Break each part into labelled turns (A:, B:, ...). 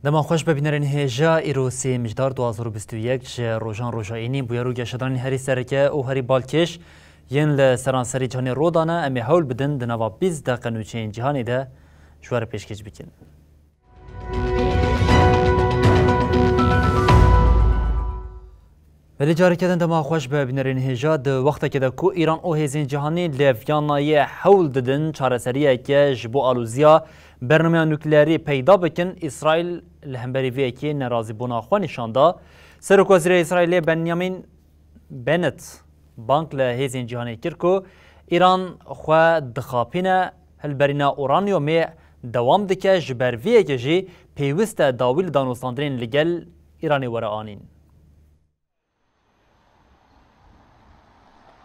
A: دما خوش ببینرین هجا ایروسی مجدار 2021 جه روژان روژاینی بویا رو گشترانی هری سرکه او هری بالکش ین لسرانسری جهانی رودانه امی حول بدن دنوا 20 دقیقه نوچین جهانی ده شوار پیشکش بکن. ولی جاری کردن دما خوش ببینرین هجا ده وقت که ده کو ایران او هزین جهانی لفیانای حول ددن چارسریه که جبو آلوزیا برنامه نوکلیری پیدا بکن اسرائیل لهمبری وی که ناراضی بونا خو نشاندا سرک وزیر اسرائیل بنیامین بنت بانک له هزین جهانی کرکو ایران خو دخاپینه هلبرینا اورانیوم دوام دکه جبر وی که جی پیوست داویل دانوستاندرین لگل ایرانی ورانین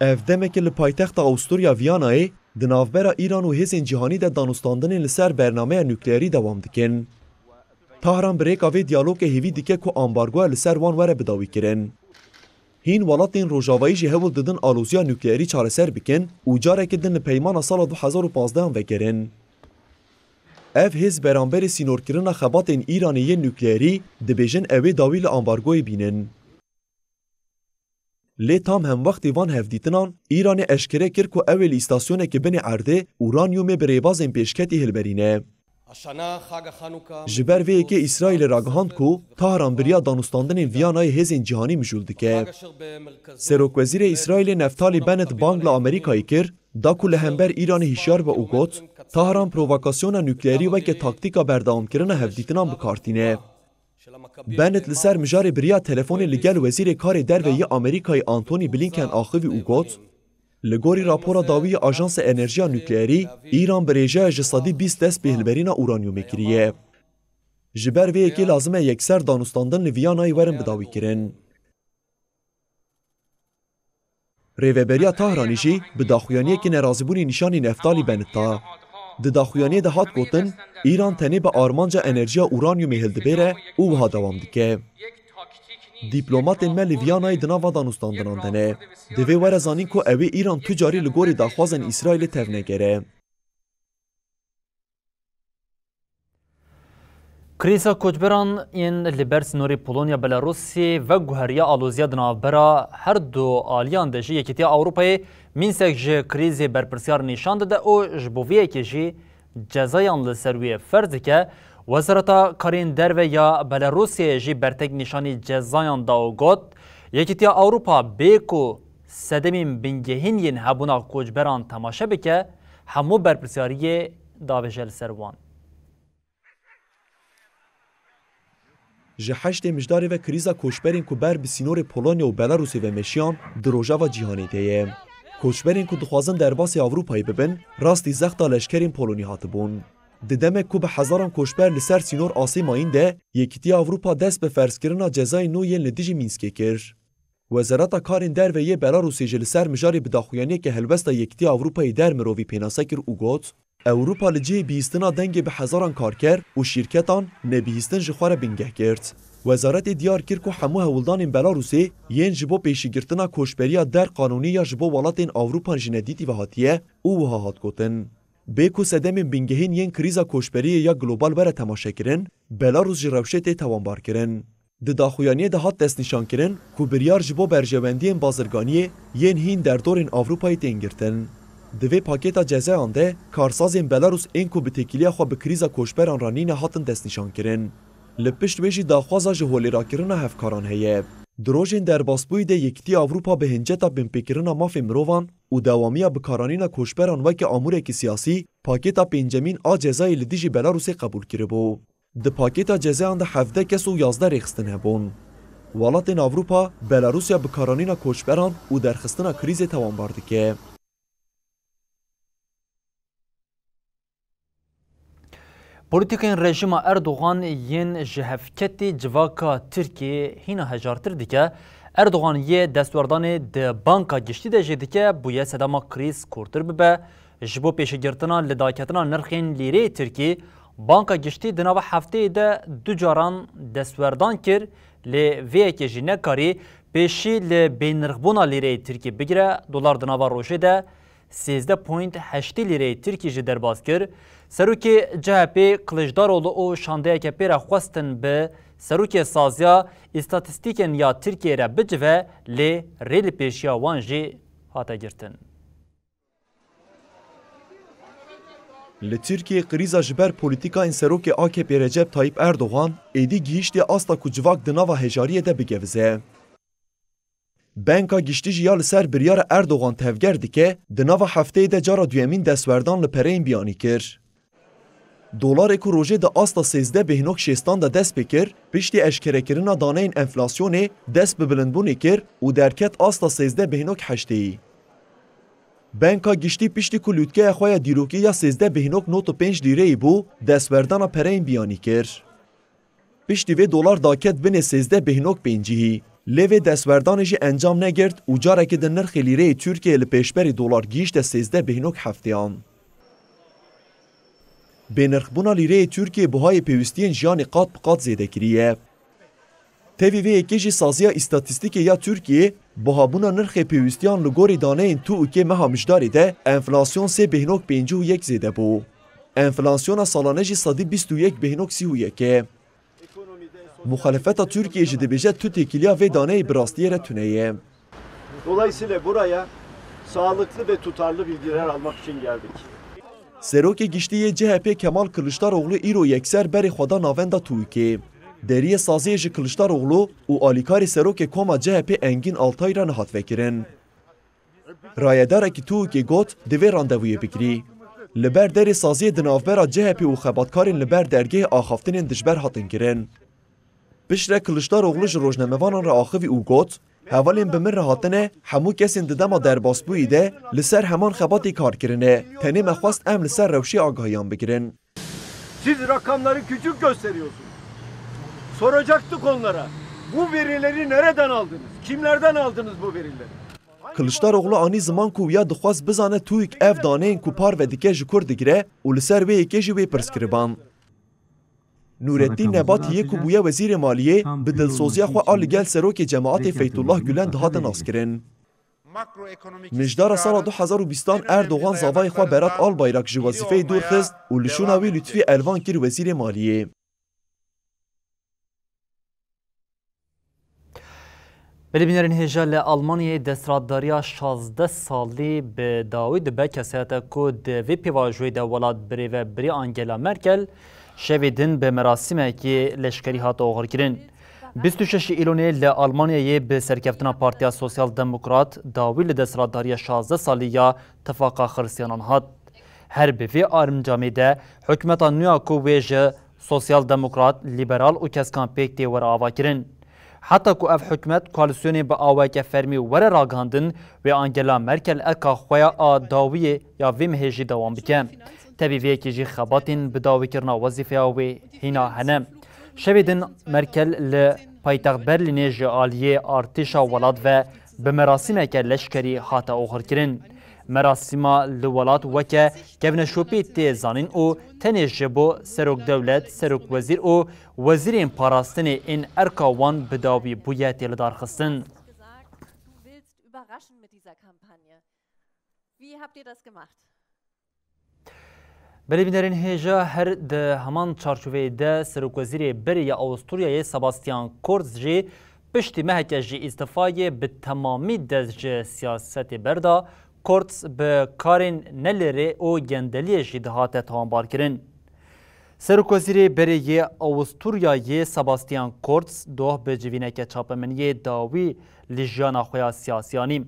B: افدمک لپایتخت آوستوریا ویانای دنافبرا ایران و هزین جهانی ده دانستاندن لسر برنامه نوکلیری دوام دکن. تهران بریکا وی دیالوگ هیوی دیگه که امبارگو لسر وان وره بداوی کرن. هین ولاتین روجاوایی جه هول ددن آلوزیا نوکلیری چاره سر بکن و جاره که دن پیمان سال 2015 هم وگرن. اف هز برانبر سینور کرنا خبات ایرانی نوکلیری دبیجن اوی داویل امبارگوی بینن. لی تام هم وقتی وان هفدیتنان ایران اشکره کرد که اول استاسیونه که بین عرده اورانیوم بریبازن پیشکتی هلبرینه. جبر وی که اسرائیل راگهاند که تهران بریا دانستاندن ویانای هزین جهانی مجولده که سروک وزیر اسرائیل نفتالی بنت بانگل آمریکایی کرد دا که لهمبر ایران هشیار و اوگوت تهران پرووکاسیون نوکلیری و که تاکتیکا بردام کرن هفدیتنان بکارتینه. بنت لسر مجار بریا تلفون لگل وزیر کار دروی آمریکای آنتونی بلینکن آخوی اوگوت لگوری راپورا داوی آژانس انرژیا نوکلیری ایران بریجه جسادی 20 دست به هلبرینا اورانیوم کریه. جبر وی که لازمه یکسر دانستاندن لویانای ورن بداوی کرن. ریوبریا تهرانی جی به داخویانی که نرازبونی نشانی نفتالی بنتا. د داخویانی ده هات گوتن ایران تنی به آرمانجا انرژیا اورانیوم هلده بره او ها دوام دکه. دیپلومات ملی ویانای دناوا دانستاندناندنه. دوی ورزانین که اوی ایران تجاری لگوری داخوازن اسرائیل تونه گره.
A: کریسا کوچبران این لیبرس نوری پولونیا بلاروسی و گوهریا آلوزیا دنابرا هر دو آلیان دجی یکیتیا اوروپای مینسک جه کریزی برپرسیار نشان داده او جبویه که جی جزایان لسروی فرض که وزارتا کارین درو یا بلاروسی جی برتگ نشانی جزایان داو گوت یکیتیا اوروپا بیکو سدمین بنگهین ین هبونا کوچبران تماشه بکه همو برپرسیاری داوجل سروان.
B: جهشت مجداری و کریزا کوچبرین که بر بسینور پولونیا و بلاروسی و مشیان دروژا و جهانی دیه. کوچبرین که دخوازن در باسی آوروپایی ببن راستی زختا لشکرین پولونی هاتبون. ددمه که به هزاران کوچبر لسر سینور آسی ماین ده یکیتی آوروپا دست به فرض کردن جزای نوی لدیجی مینسکی کر. وزارت کارین در و یه بلاروسی جلسر مجاری بداخویانی که هلوستا یکیتی آوروپایی در مروی پیناسه کر اوگوت اوروپا لجه بیستنا دنگ به هزاران کارکر و شرکتان نبیستن جخوار بنگه کرد. وزارت دیار کرد که همو هولدان بلاروسی ین جبو پیشگرتنا کوشبریا در قانونی یا جبو ولاتین اوروپا جندیتی و هاتیه او ها هات گوتن. بیکو سدم بنگهین ین کریزا کوشبری یا گلوبال بره تماشا کرن بلاروس جروشت توانبار کرن. د داخویانی ده هات دست نشان کرن که بریار جبو برجواندی بازرگانی ین هین در دورین اوروپای تینگرتن. دوی پاکتا جزایان ده کارسازین بلاروس این که به تکیلیا خوا به کریزا کوشبران رانین هاتن دست نشان کرن. لپشت ویجی داخوازا جهولی را کرن هفکاران هیه. دروژین در باسبوی ده یکتی اوروپا به هنجتا بمپیکرنا مافی مروان و دوامیا بکارانینا کوشبران وکی آموره که سیاسی پاکتا پینجمین آ جزای لدیجی بلاروسی قبول کرده بو. ده پاکتا جزایان ده 17 کس و 11 ریخستن هبون. ولاتین اوروپا بلاروسیا بکارانینا کوشبران و درخستنا کریز توانبار دکه.
A: Polîtikên rejima Erdogan yên ji hevketê civaka Tirkiye hîna hejartir dike. Erdogan yê destwardanê di banka giştî de jê dike bûye sedema krîz kurtir bibe. Ji bo pêşegirtina li daketina nirxên lîreyê Tirkî, banka giştî di nava hefteyê de du caran destwerdan kir, lê vêyekê jî nekarî pêşî li bênirxbûna lîreyê Tirkî bigire. Dolar di nava rojê de 13.8 lîreyê Tirkî ji derbas kir. Serokê CHP Kılıçdaroğlu û şandeyeke pêre xwestin bi serokê saziya îstatîstîkên ya Tirkiye re bicive lê rê li pêşiya wan jî hate girtin.
B: Li Tirkiye krîza ji ber polîtikayên serokê AKP Recep Tayyip Erdogan êdî gihîştê asta ku civak di nava hejariyê de bigevize. Banka giştî jî ya li ser biryara Erdogan tevger dike, di nava hefteyê de cara duyemîn destwerdan li pereyên biyanî kir. Dolarê ku rojê di asta 13 bêhnok şêstan de dest pê kir, piştî eşkerekirina daneyên enflasyonê dest bi bilindbûnê kir û derket asta 13 bêhnok heşteyî. Banka giştî piştî ku lûtkeya xwe ya dîrokî ya 13 bêhnok not û 5 lîreyê bû, destwerdana pereyên biyanî kir. Piştî vê dolar daket binê 13 bêhnok pêncihî. Lê vê destwerdanê jî encam negirt û carekê di nirxê lîreyê Tirkiye li pêşberî dolar gihîşte 13 bêhnok hefteyan. Bênirxbûna lîreyê Tirkiye buhayê pêwîstiyên jiyanê qat bi qat zêde kiriye. Tevî vê yekê jî saziya îstatîstîkê ya Tirkiye, buhabûna nirxê pêwîstiyan li gorî daneyên tu û kê meha mijdarê de enflasyon 3 bêhnok 5.1 zêde bû. Enflasyona salane jî sedî 21 bêhnok 31. Muhalefeta Türkiye ji dibêje tu têkiliya vê daneyê bi rastiyê re tune ye.
C: Dolayısıyla buraya sağlıklı ve tutarlı bilgiler almak için geldik.
B: Serokê giştiyê CHP Kemal Kılıçdaroğlu îro yekser berê xweda navenda Tuyîkê. Deriyê saziyê ji Kılıçdaroğlu û alîkarê serokê Koma CHP Engin Altay re nehat vekirin. Rayedarekî Tuyîkê got divê randevuyê bigirî. Li ber derê saziyê di navbera CHP û xebatkarên li ber dergehê axaftinên dijber hatin kirin. Piştre Kılıçdaroğlu ji rojnamevanan re axivî û got, hevalên bi min re hatine hemû kesên di dema derbasbûyî de li ser heman xebatê karkirine. Tenê me xwest em li ser rewşê agahiyan bigirin.
C: Siz rakamları küçük gösteriyorsunuz. Soracaktık onlara. Bu verileri nereden aldınız? Kimlerden aldınız bu verileri?
B: Kılıçdaroğlu anî ziman ku ya dixwaz bizane Tuyîk ev daneyên ku par ve dike ji kur digire û li ser wê yekê jî wê pirskiriban. Nurettin Nebatiye ku bûye Wezîrê Maliyê bi dilsoziya xwe a li gel serokê cemaatê Feytullah Gülen dihatin askirin. Mijdara sala 2020 Erdogan zavayê xwe Berat Albayrak ji wezîfeyê dûr xist û li şûna wê lütfî elvan kir Wezîrê Maliyê.
A: Belîbînerên hêja li Almanyayê desthilatdariya 16 salî bi dawî dibe kesayeta ku di vê pêvajoyê de welat birêvebirî Angela Merkel şevê din bi merasimekî leşkerî hat oxirkirin. 26 îlonê li Almanyayê bi serkeftina Partiya Sosyal Demokrat dawî li desthilatdariya 16 salî ya Tifaqa Xiristiyanan hat. Her bi vê armcamê de hikûmeta nû ya ku wê ji Sosyal Demokrat, Liberal û keskan pêk tê were avakirin. Hatta ku ev hikûmet koalîsyonê bi aweke fermî were ragihandin wê Angela Merkel eka xwe ya a dawiyê ya vê mihêjî dewam bike. Tevî vêyekê jî xebatên bi dawîkirina wezîfeya wê hîna hene. Şevê din Merkel li paytext Berlînê ji aliyê artêşa welat ve bi merasimeke leşkerî hate oxirkirin. Merasîma li welat weke kevneşopê tê zanîn û tenê ji bo serokdewlet, serokwezîr û wezîrên parastinê ên erka wan bi dawî bûye tê li darxistin. Belêbînerên hêja her di heman çarçoveyê de serokwezîrê berê ya Avusturyayê Sebastian Kurz jî piştî meheke jî îstîfayê bi temamî dest ji siyasetê berda, Kurz bi karên nelêrê û gendeliyê jî dihate tawanbarkirin. Serokwezîrê berê yê Avusturyayê Sebastian Kurz doh bi civîneke çapemeniyê dawî li jiyana xwe ya siyasiyanî.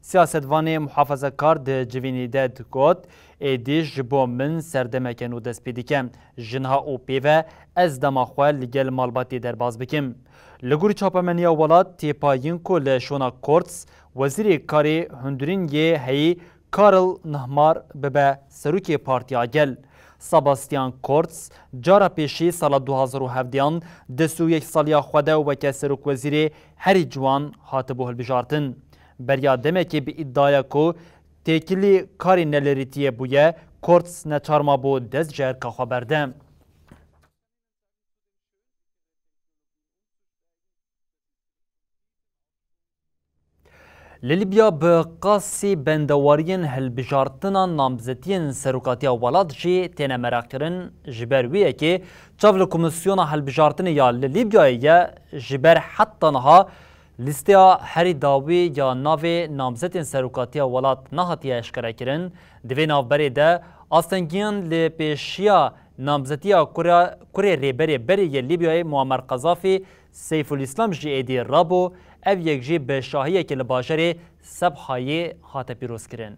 A: Siyasetvanê muhafezekar di civînê de digot, êdî ji bo min serdemeke nû dest pê dike. Jinha û pêve ez dema xwe li gel malbatê derbas bikim. Li gorî çapemeniya welat têpayîn ku li şona Kurz, Wezîrê Karê Hundirîn yê heyî Karl Nahmar bibe serokê Partiya Gel. ساباستیان کورتس جارا پیشی سال 2017 دستو یک سالیا خوده و که سرک وزیر هری جوان هاتبو هلبجارتن. بریا دمکی به ادعای کو تکیلی کاری نلریتیه بویه کورتس نچارما بو دست جر که خبرده. لیبیا به قاسی بندوارین هلبجارتنا نامزدین سروکاتی ولاد جی تینه مراکرین جبرویه که چاول کمیسیون هلبجارتن یا لیبیایه جبر حتی نها لیستیا هری داوی یا ناوی نامزدین سروکاتی ولاد نهاتی اشکره کرن دوی ناوبری ده آستنگیان لی پیشیا نامزدیا کوری ریبری بری لیبیای معمر قذافی سیف الاسلام جی ایدی رابو ev yek jî bi şahiyekê li bajarê Sebhayê hate pîrozkirin.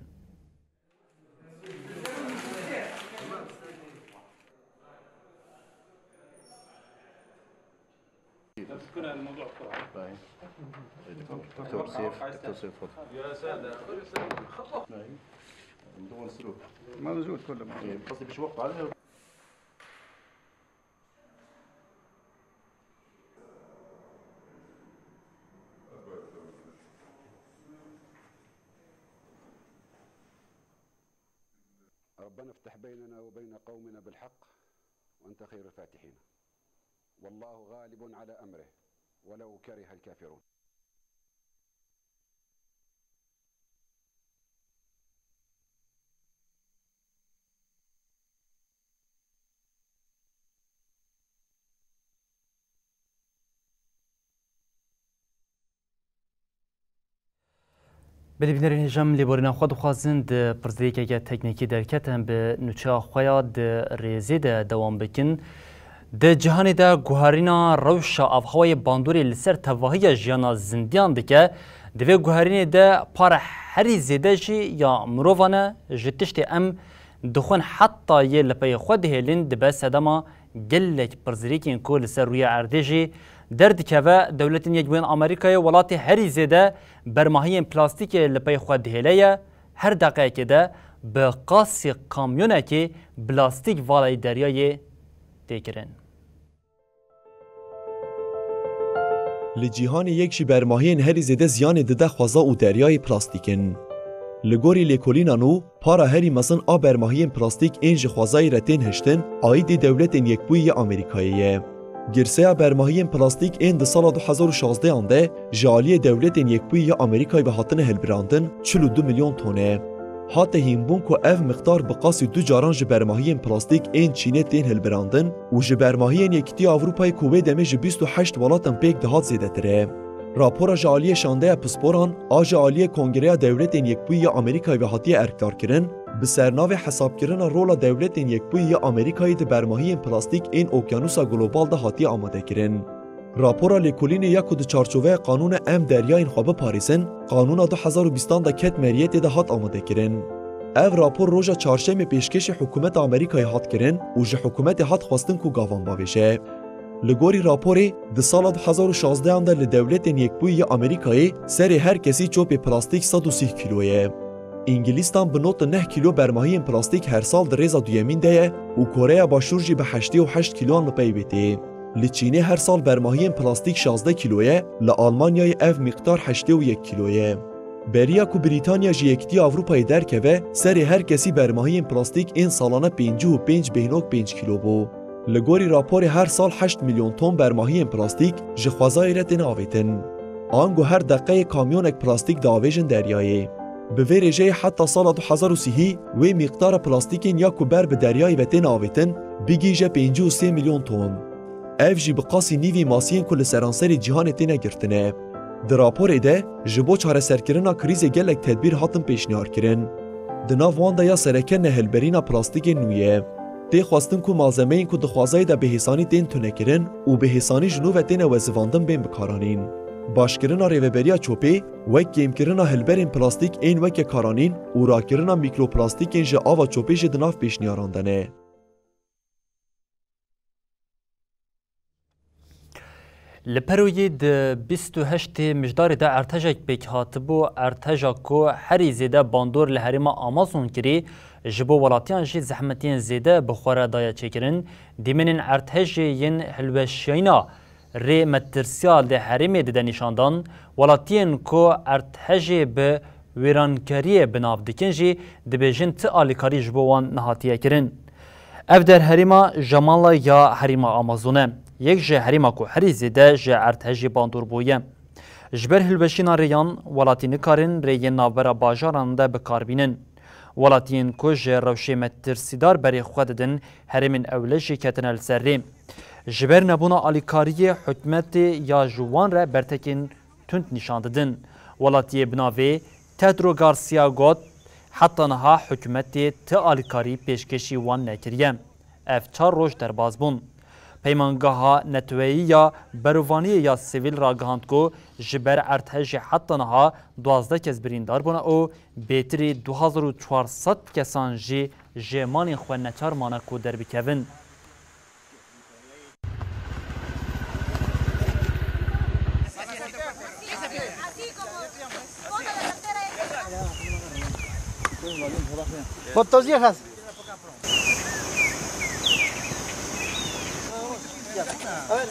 D: ربنا افتح بيننا وبين قومنا بالحق وأنت خير الفاتحين والله غالب على أمره ولو كره الكافرون.
A: بلبینرین هجام لیبورنا خود خوازن د پرزدیک اگه تکنیکی درکتن به نوچه خویا د ریزی ده دوام بکن د جهانی ده گوهرینا روشا افهوای باندوری لسر تواهی جیانا زندیان دکه دوی گوهرینی ده پار هری زیده جی یا مروفانه جتشتی ام دخون حتی یه لپای خود هلین دبه سدما گلک پرزدیکین که لسر روی عرده جی درد که و دولتین یک بین آمریکای ولاتی هری زیده برماهی پلاستیک لپای خود هلیه هر دقیقه که ده به قاسی کامیونه که پلاستیک والای دریای دیگرن.
B: لجیهان یکشی برماهین هری زیده زیان دده خوازا و دریای پلاستیکن. لگوری لیکولینا نو پارا هری مثلا آ برماهین پلاستیک اینج خوازای رتین هشتن آیدی دولتین یک بوی آمریکاییه. گرسه برماهی پلاستیک این ده سال 2016 آنده جالی دولت یک بوی آمریکای به هاتن هلبراندن 42 میلیون تونه. هاته هیمبون که اف مقدار بقاسی دو جاران جبرماهی پلاستیک این چینه تین هلبراندن و جبرماهی یکتی آوروپای کوه دمه 28 ولاتن پیک دهات زیده تره. راپور جالی شانده پسپوران آج عالی کنگره دولت یک بوی آمریکای به هاتی ارکدار کرن به سرناو حساب کردن رول دولت یک بوی آمریکایی ده برماهی پلاستیک این اوکیانوسا گلوبال ده هاتی آماده کرن. راپورا لیکولین یکو ده چارچوبه قانون ام دریا این خواب پاریسن قانون 2020 ده کت مریت ده هات آماده کرن. اف راپور روژا چارشم پیشکش حکومت آمریکای هات کرن و جه حکومت هات خواستن کو گاوان باوشه. لگوری راپوری ده سال 2016 آمده لدولت یک بوی آمریکایی سر هر کسی چوب پلاستیک 130 کیلویه. انگلیستان به نوت 9 کیلو برماهی پلاستیک هر سال در ریزا دویمین ده و کره باشورجی به 88 کیلو لپی بیتی. لچینه هر سال برماهی پلاستیک 16 کیلویه لآلمانیای اف مقدار 81 کیلویه. بریا کو بریتانیا جی یکتی آوروپای درکه و سر هر کسی برماهی پلاستیک این سالانه 55 کیلو بو. لگوری راپور هر سال 8 میلیون تن برماهی پلاستیک جخوازای رتن آویتن. آنگو هر دقیقه کامیونک پلاستیک داویجن دریایی. به ویرجه حتی سال 2030 و مقدار پلاستیکین یا کوبر به دریای وتن آویتن بگیجه 53 میلیون تن. اف جی بقاسی نیوی ماسین کل سرانسری جهان تینه گرتنه. در راپور ده جبو چاره سرکرنا کریز گلک تدبیر هاتن پیشنهار کرن. دناو وانده یا سرکن هلبرینا پلاستیک نویه. تی خواستن که مالزمه این که دخوازای ده بهیسانی تین تونه کرن و بهیسانی جنوب تین وزواندن بین بکارانین. باشکرنا ریوبریا چوپی وک گیم کرنا هلبرین پلاستیک این وک کارانین و را کرنا میکروپلاستیک این جه آوا چوپی جه دناف پیشنیاراندنه.
A: لپروی د 28 مجدار دا ارتجاک بیک هاتبو ارتجاک کو هری زیده باندور لحریما آمازون کری جبو ولاتیان جی زحمتین زیده بخوره دایا چکرن دیمنین ارتجین حلوشینا ری مترسیال ده حریمی ده نشاندان ولاتین کو ارتجی به ویرانکاری بناف دکن جی دبیجن تی آلیکاری جبوان نهاتیه کرن. اف در حریما جمالا یا حریما آمازونه. یک جه حریما کو هری زیده جه ارتجی باندور بویه. جبر هلوشینا ریان ولاتین کارن ری نابرا باجاران ده بکاربینن. ولاتین کو جه روشی مترسیدار بری خوددن حریمین اولشی کتن السری. جبر نبونا آلیکاری حکمت یا جوان را برتکین تند نشانددن. ولاتیه بناوی تدرو گارسیا گوت حتی نها حکمتی ته آلیکاری پیشکشی وان نکریه. اف 4 روز در باز بون. پیمانگاه نتویی یا بروانی یا سیویل را گهاند کو جبر ارتش حتی نها 12 کس بریندار بونه او بیتری 2400 کسان جی جمانی خواه نچار مانه کو در بکوین.
E: Fotos viejas. A ver.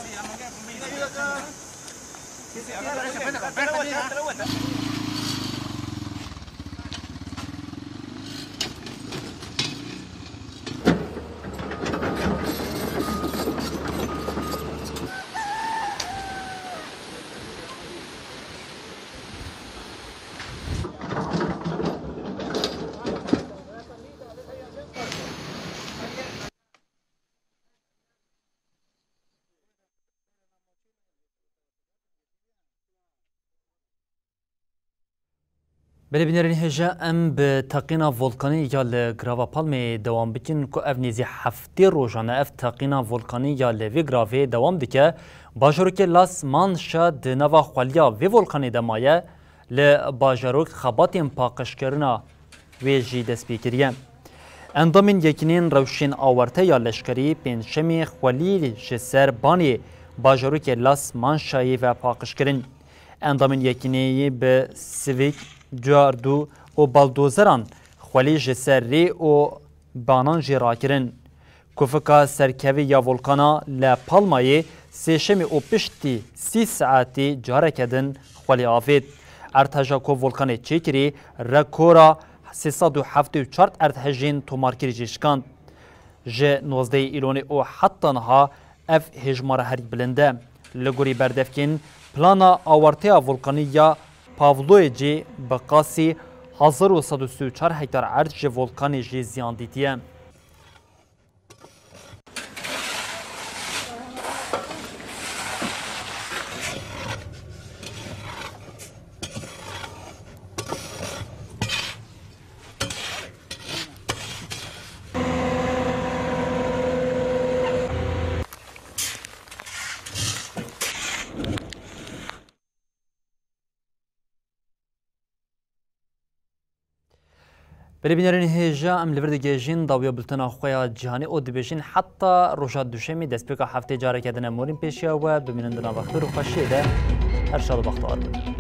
A: بله بینرین هجا ام به تقینا ولکانی یا لگراوا پالمی دوام بکن که اف نیزی هفته روزانه اف تقینا ولکانی یا لوی گراوی دوام دکه باجروک لاس مانشا دنوا خوالیا وی ولکانی دمایه لباجروک خباتین پاکش کرنا وی جی دست بیکریه. اندامین یکینین روشین آورته یا لشکری پنجشمی خوالی جسر بانی باجروک لاس مانشایی و پاکش کرن. اندامین یکینی به سویک جاردو و بالدوزران خوالی جسر ری و بانان جی راکرن. کفکا سرکوی یا ولکانا لپالمایی سیشمی و پشتی 30 ساعتی جاره کدن خوالی آفید. ارتجا کو ولکان چیکری رکورا 374 ارتجین تومارکری جشکاند. جه 19 ایلونی او حتی نها اف هجمار هری بلنده. لگوری بردفکین پلانا آورته ولکانی یا پاولوی جی بقاسی 1134 هکتار ارز جه ولکانی جی زیان دیتیه. ببینید هجا ام لورد گیجین داویا بلتنا خویا جهانی او دبیجین حتی روشاد دوشمی دست پیکا هفته جاره کردن مورین پیشیا و ببینندنا وقت رو خوشیده هر شاد وقت آرد.